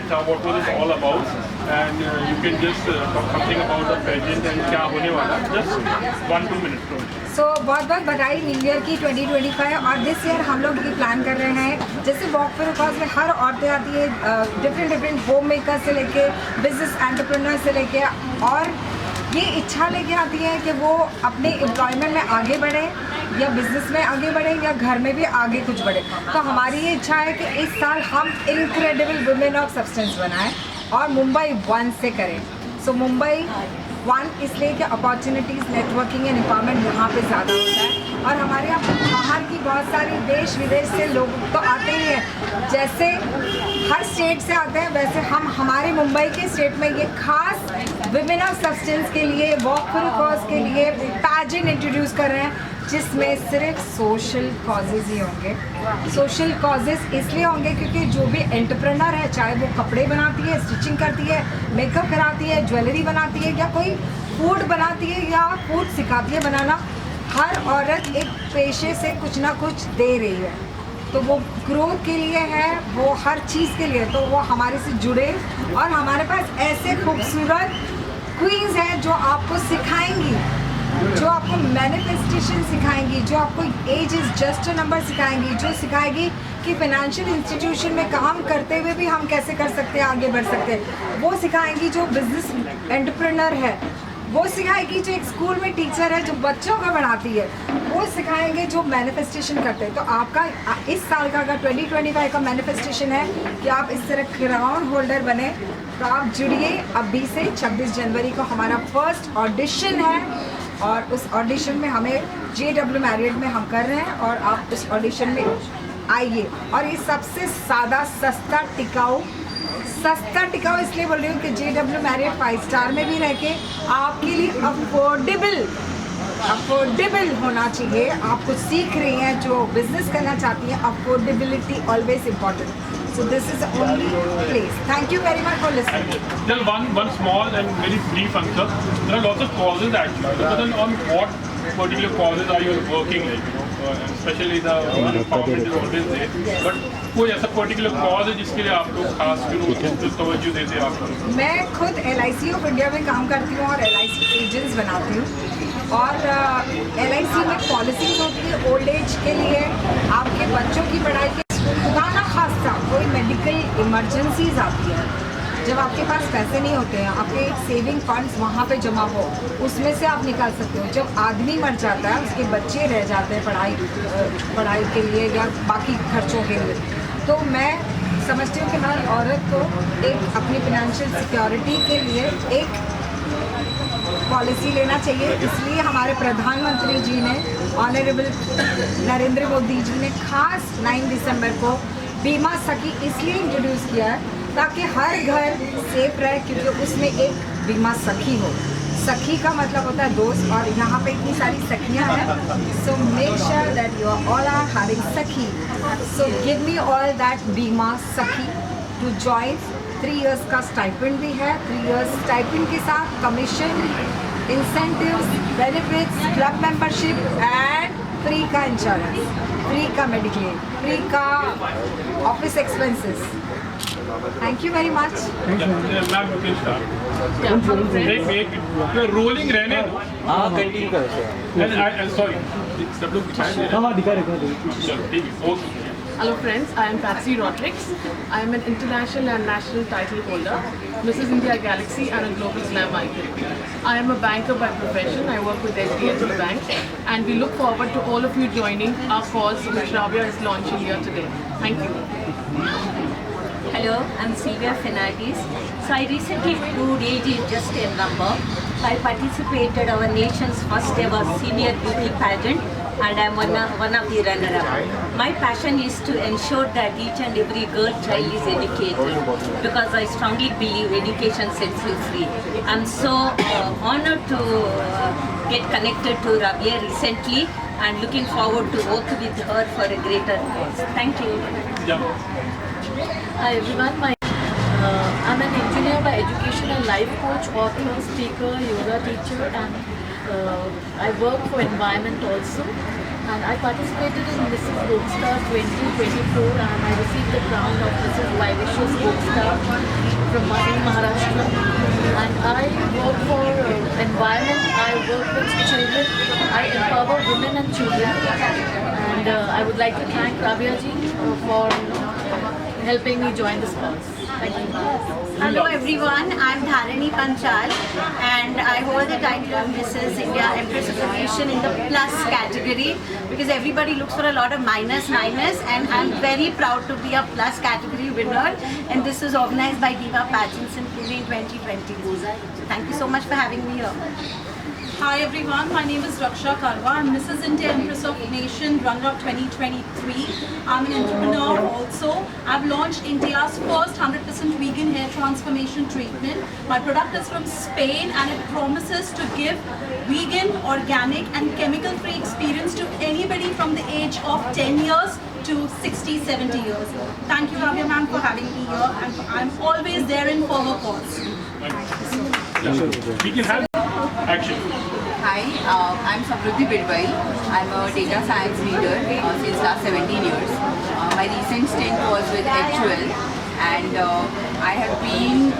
what was it all about, and you can just talk something about the pageant and क्या होने वाला, just 1-2 minutes. सो बहुत बहुत बधाई न्यू ईयर की 2025। और दिस ईयर हम लोग ये प्लान कर रहे हैं, जैसे वॉक फॉर कॉज में हर औरतें आती है, डिफरेंट होम मेकर से लेके बिजनेस एंटरप्रेन्योर से लेके, और ये इच्छा लेके आती है कि वो अपने एम्प्लॉयमेंट में आगे बढ़े या बिजनेस में आगे बढ़े या घर में भी आगे कुछ बढ़े। तो हमारी ये इच्छा है कि इस साल हम इनक्रेडिबल वुमेन ऑफ सब्सटेंस बनाएं और मुंबई 1 से करें। सो मुंबई 1 इसलिए कि अपॉर्चुनिटीज़, नेटवर्किंग एंड एम्पावरमेंट यहाँ पे ज़्यादा होता है। और हमारे यहाँ बाहर की बहुत सारी देश विदेश से लोग तो आते ही हैं, जैसे हर स्टेट से आते हैं, वैसे हम हमारे मुंबई के स्टेट में ये खास विमेन ऑफ सब्सटेंस के लिए, वॉक फॉर कॉज के लिए पैजेंट इंट्रोड्यूस कर रहे हैं, जिसमें सिर्फ सोशल कॉजेज़ ही होंगे। सोशल कॉजेज़ इसलिए होंगे क्योंकि जो भी एंटरप्रेन्योर है, चाहे वो कपड़े बनाती है, स्टिचिंग करती है, मेकअप कराती है, ज्वेलरी बनाती है, या कोई फूड बनाती है या फूड सिखाती है बनाना, हर औरत एक पेशे से कुछ ना कुछ दे रही है। तो वो ग्रोथ के लिए है, वो हर चीज़ के लिए, तो वो हमारे से जुड़े। और हमारे पास ऐसे खूबसूरत क्वींस हैं जो आपको सिखाएंगी, जो आपको मैनिफेस्टेशन सिखाएंगी, जो आपको age is just a number सिखाएंगी, जो सिखाएगी कि फाइनेंशियल इंस्टीट्यूशन में काम करते हुए भी हम कैसे कर सकते हैं, आगे बढ़ सकते हैं। वो सिखाएंगी जो बिजनेस एंटरप्रेन्योर है, वो सिखाएगी जो एक स्कूल में टीचर है जो बच्चों को पढ़ाती है, वो सिखाएंगे जो मैनिफेस्टेशन करते हैं। तो आपका इस साल का अगर 2025 का मैनिफेस्टेशन है कि आप इस तरह क्राउन होल्डर बने, तो आप जुड़िए। अभी से 26 जनवरी को हमारा फर्स्ट ऑडिशन है, और उस ऑडिशन में हमें JW मैरियट में हम कर रहे हैं, और आप उस ऑडिशन में आइए। और ये सबसे सादा सस्ता टिकाऊ इसलिए बोल रही हूँ कि JW मैरियट 5 स्टार में भी रह के आपके लिए अफोर्डेबल होना चाहिए। आप कुछ सीख रही हैं, जो बिजनेस करना चाहती हैं, affordability always important. So this is the only place. Thank you very much for listening. Just one small and very brief answer. There are lots of causes actually. Depending on what particular causes are you working, like especially the empowerment is always there. But कोई ऐसा particular cause है जिसके लिए आप लोग खास तवज्जो देते हैं आप लोग? मैं खुद LIC ऑफ इंडिया में काम करती हूँ और LIC एजेंट्स बनाती हूँ। और LIC में पॉलिसीज होती है ओल्ड एज के लिए, आपके बच्चों की पढ़ाई के, खुदा ना खास्ता कोई मेडिकल इमरजेंसीज आती है, जब आपके पास पैसे नहीं होते हैं, आपके एक सेविंग फंड्स वहाँ पे जमा हो, उसमें से आप निकाल सकते हो। जब आदमी मर जाता है, उसके बच्चे रह जाते हैं पढ़ाई के लिए या बाकी खर्चों के लिए, तो मैं समझती हूँ कि हर औरत को एक अपनी फिनेंशियल सिक्योरिटी के लिए एक पॉलिसी लेना चाहिए। इसलिए हमारे प्रधानमंत्री जी ने, ऑनरेबल नरेंद्र मोदी जी ने खास 9 दिसंबर को बीमा सखी इसलिए इंट्रोड्यूस किया है ताकि हर घर सेफ रहे, क्योंकि उसमें एक बीमा सखी हो। सखी का मतलब होता है दोस्त, और यहाँ पे इतनी सारी सखियाँ हैं। So make sure that you all are having sakhi. So give me all that Bima Sakhi to join. 3 years का स्टाइपेंड भी है। 3 इयर्स स्टाइपेंड के साथ commission, incentives, benefits, club membership and free का इंश्योरेंस, फ्री का मेडिक्लेम, फ्री का office expenses. Thank you very much. Ma'am you can start. एक rolling रहने दो। हाँ कंटिन्यू करो। सॉरी सब लोग दिखाएं। हाँ दिखा रहे चलो ठीक है, okay. Hello friends, I am Patsy Rodrigues. I am an international and national title holder, Mrs. India Galaxy and a global slam icon. I am a banker by profession. I work with HDFC Bank, and we look forward to all of you joining our cause which Rabia is launching here today. Thank you. Hello, I'm Sylvia Fernandez. So I recently proved age is just a number. I participated our nation's first ever senior beauty pageant, and I'm one of the runner-up. My passion is to ensure that each and every girl child is educated, because I strongly believe education sets you free. I'm so honored to get connected to Rabia recently, and looking forward to work with her for a greater cause. Thank you. Yeah. Hi everyone, I'm an engineer by education and life coach, author, speaker, yoga teacher, and I work for environment also, and I participated in Mrs. Rockstar 2024, and I received the crown of Mrs. Vaivishwas Rockstar from Maharashtra. And I work for environment. I work with children. I empower women and children. And I would like to thank Rabia ji for helping me join this cause. Thank you. Hello everyone, I'm Dharani Panchal and I hold the title of Mrs. India Empress of the Nation in the plus category because everybody looks for a lot of minus and I'm very proud to be a plus category winner, and this is organized by Diva Pageants in Pune 2020. Thank you so much for having me here. Hi everyone, my name is Raksha Karwa. I'm Mrs. India Empress of Nation Runner-Up 2023. I'm an entrepreneur also. I've launched India's first 100% vegan hair transformation treatment. My product is from Spain and it promises to give vegan, organic and chemical-free experience to anybody from the age of 10 years to 60, 70 years. Thank you Rabia ma'am for having me here, and I'm always there in for her cause. We can have action. Hi, I'm Samruddhi Bidwai. I'm a data science leader since last 17 years. My recent stint was with HUL, and I have been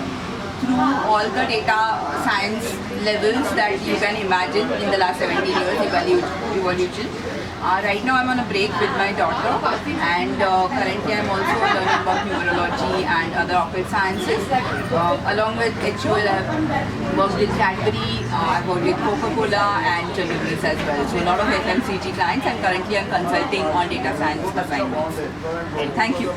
through all the data science levels that you can imagine in the last 17 years evolution. Right now I'm on a break with my daughter, and currently I'm also learning about numerology and other occult sciences. Along with HUL, I've worked with Cadbury, I've worked with Coca-Cola and General Mills as well. So a lot of FMCG clients, and currently I'm consulting on data science assignments. Thank you.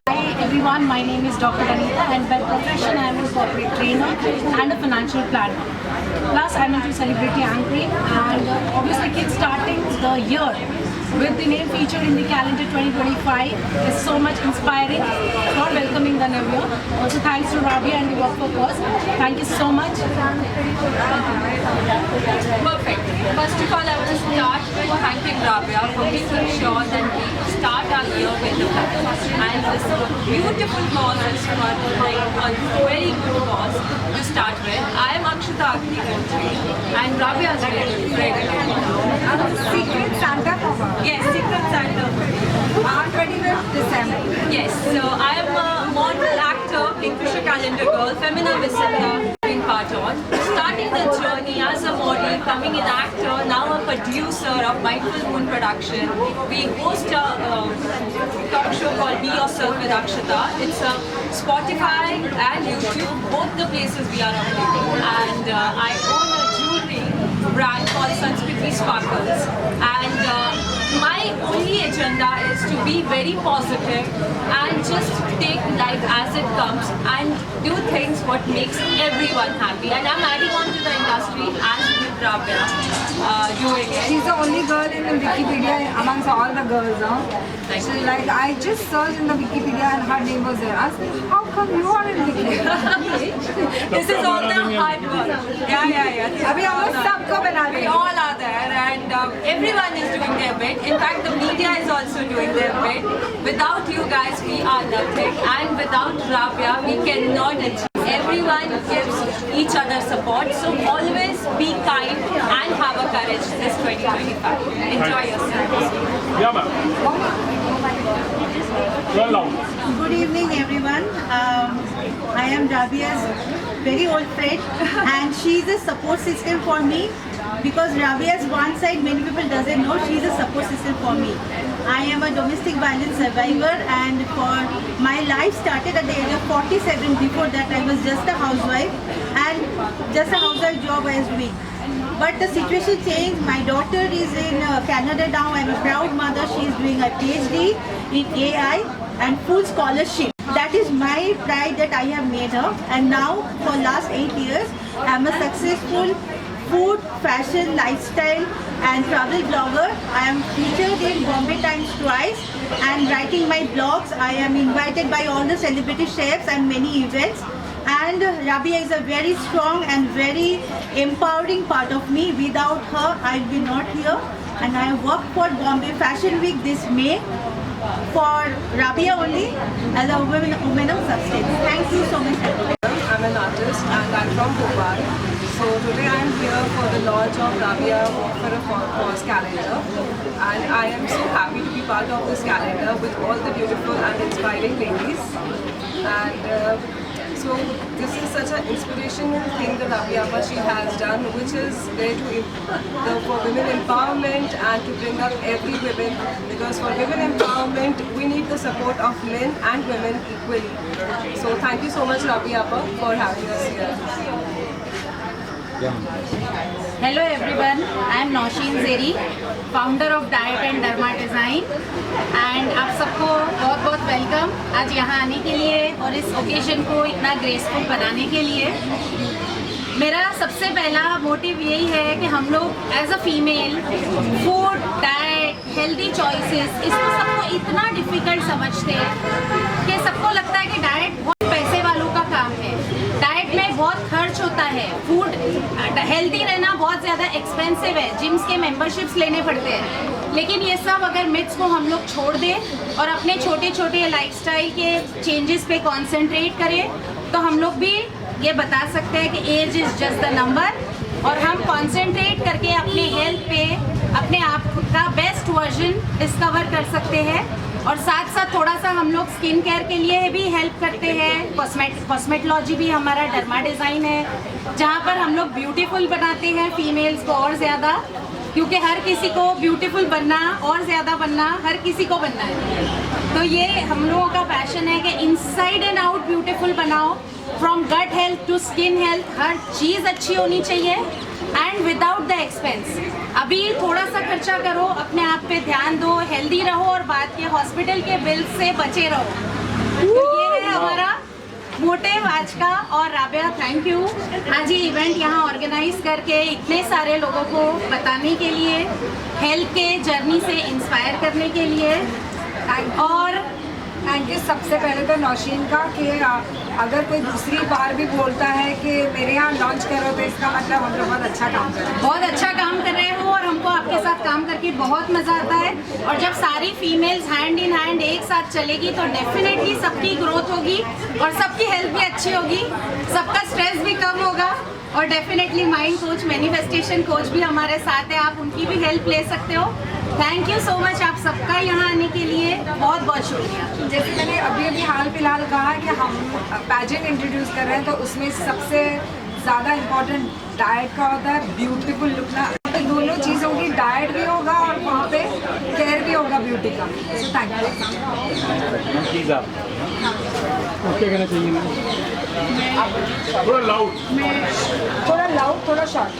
Hi everyone, my name is Dr. Anita and by profession I am a corporate trainer and a financial planner. Plus I'm into celebrity anchoring, and obviously kickstarting the year with the name featured in the calendar 2025 is so much inspiring for welcoming the new year. Also thanks to Rabia and the Work for Cause. Thank you so much. Perfect. First of all, I want to start with thanking Rabia for making sure that we start our year with the plan. And this beautiful cause is for like a very good cause to start with. I am Akshita Agnikotri and Rabia is very good. Secret Santa cover. Yes, Secret Santa. On 25th December. Yes, so I am a model, actor, Kingfisher Calendar Girl, Femina Visita, being part on. Starting the journey as a model, coming in actor, now a producer of Mindful Moon Production. We host a talk show called Be Yourself with Akshita. It's a Spotify and YouTube, both the places we are available. And I own a jewelry brand called Sanskriti Sparkles. And my only agenda is to be very positive and just take life as it comes and do things what makes everyone happy. And I'm adding on to the industry as with Rabia doing it. She's the only girl in the Wikipedia amongst all the girls. So like I just searched in the Wikipedia and her name was there. I was like, how come you are in Wikipedia? This is all the hard work. Yeah. अभी हम लोग सबको बना रहे We हैं. all are there, and everyone is doing their bit. In fact, the media is also doing their bit. Without you guys, we are nothing, and without Rabia, we cannot achieve. Everyone gives each other support, so always be kind and have a courage this 2025. Enjoy yourselves. Yeah, ma'am. Well, loud. Good evening everyone. I am Rabia's very old friend and she is a support system for me, because Rabia's one side many people doesn't know she is a support system for me. I am a domestic violence survivor, and for my life started at the age of 47. Before that I was just a housewife, and just a housewife job I was doing. But the situation changed. My daughter is in Canada now. I'm a proud mother. She is doing a PhD in AI and full scholarship. That is my pride that I have made her. And now for last 8 years, I'm a successful food, fashion, lifestyle and travel blogger. I am featured in Bombay Times twice and writing my blogs. I am invited by all the celebrity chefs and many events. And Rabia is a very strong and very empowering part of me. Without her, I will be not here. And I work for Bombay Fashion Week this May for Rabia only as a woman of substance. Thank you so much. I'm an artist and I'm from Bhopal. So today I am here for the launch of Rabia Walk for a Cause calendar, and I am so happy to be part of this calendar with all the beautiful and inspiring ladies. And so this is such an inspirational thing that Rabia she has done, which is there to for women empowerment and to bring up every women, because for women empowerment we need the support of men and women equally. So thank you so much Rabia for having us here. Hello everyone, I am Nausheen Zeri, founder of Diet and Derma Design, and आप सबको बहुत बहुत welcome आज यहाँ आने के लिए और इस ओकेजन को इतना ग्रेसफुल बनाने के लिए। मेरा सबसे पहला मोटिव यही है कि हम लोग as a female food, diet, healthy choices इसको सबको इतना डिफिकल्ट समझते हैं कि सबको लगता है कि डाइट बहुत पैसे वालों का काम है, डाइट में बहुत खर्च होता है, फूड हेल्दी रहना बहुत ज़्यादा एक्सपेंसिव है, जिम्स के मेंबरशिप्स लेने पड़ते हैं। लेकिन ये सब अगर मिथ्स को हम लोग छोड़ दें और अपने छोटे छोटे लाइफस्टाइल के चेंजेस पे कंसंट्रेट करें तो हम लोग भी ये बता सकते हैं कि age is just the number, और हम कंसंट्रेट करके अपने हेल्थ पे अपने आप का बेस्ट वर्जन डिस्कवर कर सकते हैं। और साथ साथ थोड़ा सा हम लोग स्किन केयर के लिए भी हेल्प करते हैं। कॉस्मेटोलॉजी भी हमारा डर्मा डिज़ाइन है जहाँ पर हम लोग ब्यूटीफुल बनाते हैं फीमेल्स को और ज़्यादा, क्योंकि हर किसी को ब्यूटीफुल बनना और ज़्यादा बनना हर किसी को बनना है। तो ये हम लोगों का पैशन है कि इनसाइड एंड आउट ब्यूटीफुल बनाओ, from gut health to skin health, हर चीज़ अच्छी होनी चाहिए एंड विदाउट द एक्सपेंस। अभी थोड़ा सा खर्चा करो, अपने आप पे ध्यान दो, हेल्दी रहो और बाद के हॉस्पिटल के बिल से बचे रहो। तो ये है हमारा मोटिव आज का। और राबिया थैंक यू आज ये इवेंट यहाँ ऑर्गेनाइज करके इतने सारे लोगों को बताने के लिए, हेल्थ के जर्नी से इंस्पायर करने के लिए। और थैंक यू सबसे पहले तो नौशीन का कि अगर कोई दूसरी बार भी बोलता है कि मेरे यहाँ लॉन्च करो तो इसका मतलब हम लोग बहुत अच्छा काम कर रहे हैं। बहुत अच्छा काम कर रहे हो और हमको आपके साथ काम करके बहुत मज़ा आता है। और जब सारी फीमेल्स हैंड इन हैंड एक साथ चलेगी तो डेफिनेटली सबकी ग्रोथ होगी और सबकी हेल्थ भी अच्छी होगी, सबका स्ट्रेस भी कम होगा। और definitely mind coach, manifestation coach भी हमारे साथ है, आप उनकी भी हेल्प ले सकते हो। थैंक यू सो मच आप सबका यहाँ आने के लिए, बहुत बहुत शुक्रिया। जैसे मैंने अभी हाल फिलहाल कहा कि हम पैजेंट इंट्रोड्यूस कर रहे हैं, तो उसमें सबसे ज़्यादा इम्पोर्टेंट डाइट का होता है, ब्यूटीफुल लुक ना, तो दोनों चीज़ों की डाइट भी होगा और वहाँ पे केयर भी होगा ब्यूटी का। So thank you. क्या कहना चाहिए मैम? थोड़ा लाउड, थोड़ा शॉर्ट।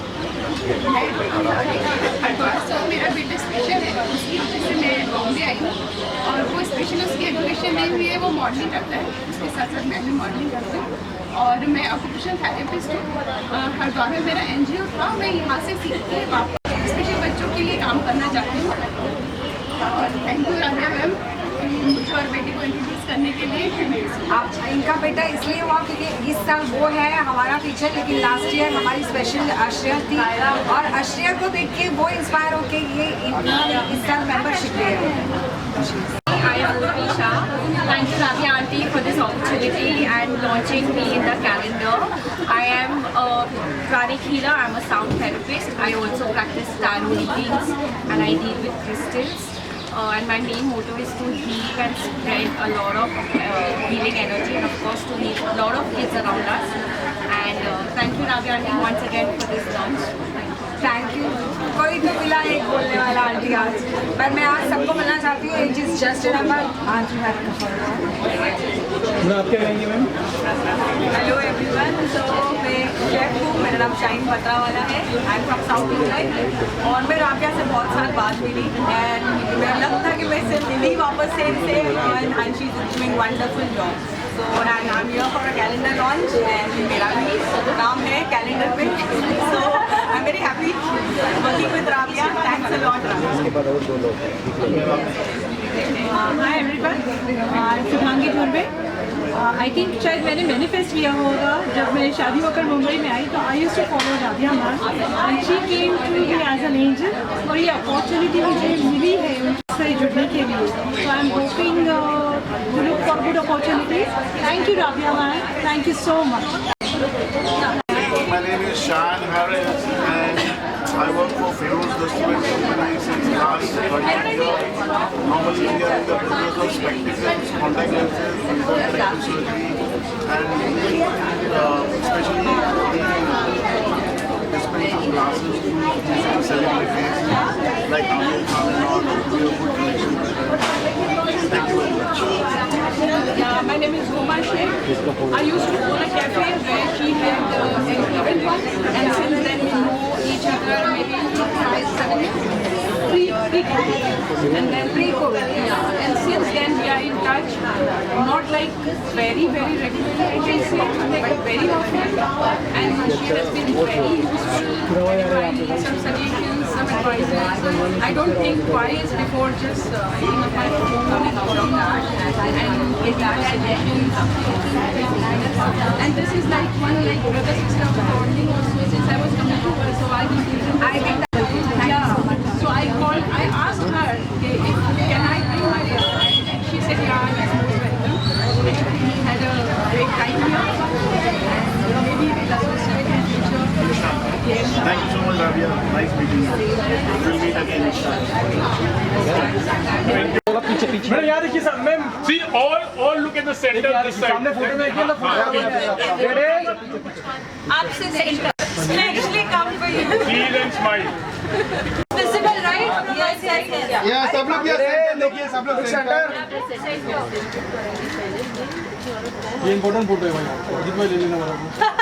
मेरा बेटा स्पेशल है, उसकी वजह से मैं बॉम्बे आई हूँ और वो स्पेशल उसकी एजुकेशन नहीं हुई है, वो मॉडलिंग करता है, उसके साथ साथ मैं भी मॉडलिंग करती हूँ और मैं ऑक्यूपेशनल थेरेपिस्ट हूँ। हरिद्वार में मेरा NGO था, मैं यहाँ से सीख के वापस स्पेशल बच्चों के लिए काम करना चाहती हूँ। और थैंक यू राबिया मैम मुझे और बेटी को इंट्रोड्यूस करने के लिए। आप इनका बेटा इसलिए हुआ क्योंकि इस साल वो है हमारा टीचर, लेकिन लास्ट ईयर हमारी स्पेशल आश्रया थी और आश्रया को देख के वो इंस्पायर होके ये इस साल मेंबरशिप ले रहे हैं। I am Urvisha. Thank you Rabia aunty for this opportunity and launching me in the calendar. I am a pranic healer, I am a sound therapist. I also practice tarot readings and I deal with crystals. And my main motto is to heal and spread a lot of healing energy and of course to heal a lot of kids around us. And thank you Rabia aunty once again for this launch. Thank you. कोई तो मिला एक बोलने वाला aunty आज, पर मैं आज सबको मिलना चाहती हूँ, age is just a number. आप क्या कहेंगे मैम? हेलो एवरीवन, तो मैं शेफ हूँ, मेरा नाम शाइन बत्रावाला है, I am from south India और मैं राबिया से बहुत साल बाद मिली एंड मेरा लग था कि मैं सिर्फ मिली वापस से इनसे and she is doing wonderful job. So and I'm here for a calendar launch and मेरा भी नाम है कैलेंडर पे, so I'm very happy working with Rabia. Thanks a lot Rabia. इसके बाद और 2 लोग। Hi everyone, I'm Shubhangi Dhurve. I think शायद मैंने मैनिफेस्ट किया होगा जब मैं शादी होकर मुंबई में आई, तो I used to follow Rabia ma'am and she came to me as an angel और ये अपॉर्चुनिटी मुझे मिली है उनसे जुड़ने के लिए। So I am hoping to look for good opportunities. Thank you Rabia ma'am, thank you so much. My name is Shan Harris and I work for Feroz Dustbin Company since last 30 years. Normally we are in the business of spectacles, contact lenses, laser surgery and especially the dispense of glasses to musical celebrities like Amir Khan and all. We have good relations with them. Thank you very much. Yeah, my name is Homa Sheikh. I used to own a cafe where she had an event, and since then we know each other maybe 5-7 years. Pre-COVID. And then pre-COVID, yeah. And since then we are in touch, not like very regularly, I can say, but very often. And she has been very useful, providing some suggestions, some advices. I don't think twice before just picking up my phone, coming out of that, and getting suggestions. And this is like one like brother sister bonding also since I was coming to her, so I think yeah. So I called, I asked her, okay, can I bring my brother? And she said, yeah, he's most welcome. He had a great time here, and maybe we'll associate in future. Thank you so much, Rabia. Nice meeting you. We'll meet again next time. Madam याद रखिए सब ma'am See, all look at the center this side. सामने photo में देखिए ना आपसे center. Especially come for you. Please and smile. Visible, right? Yes, yes. या सब लोग यहाँ देखिए सब लोग सेंटर ये इम्पोर्टेंट फोटो है भाई जितना ले लेना वाला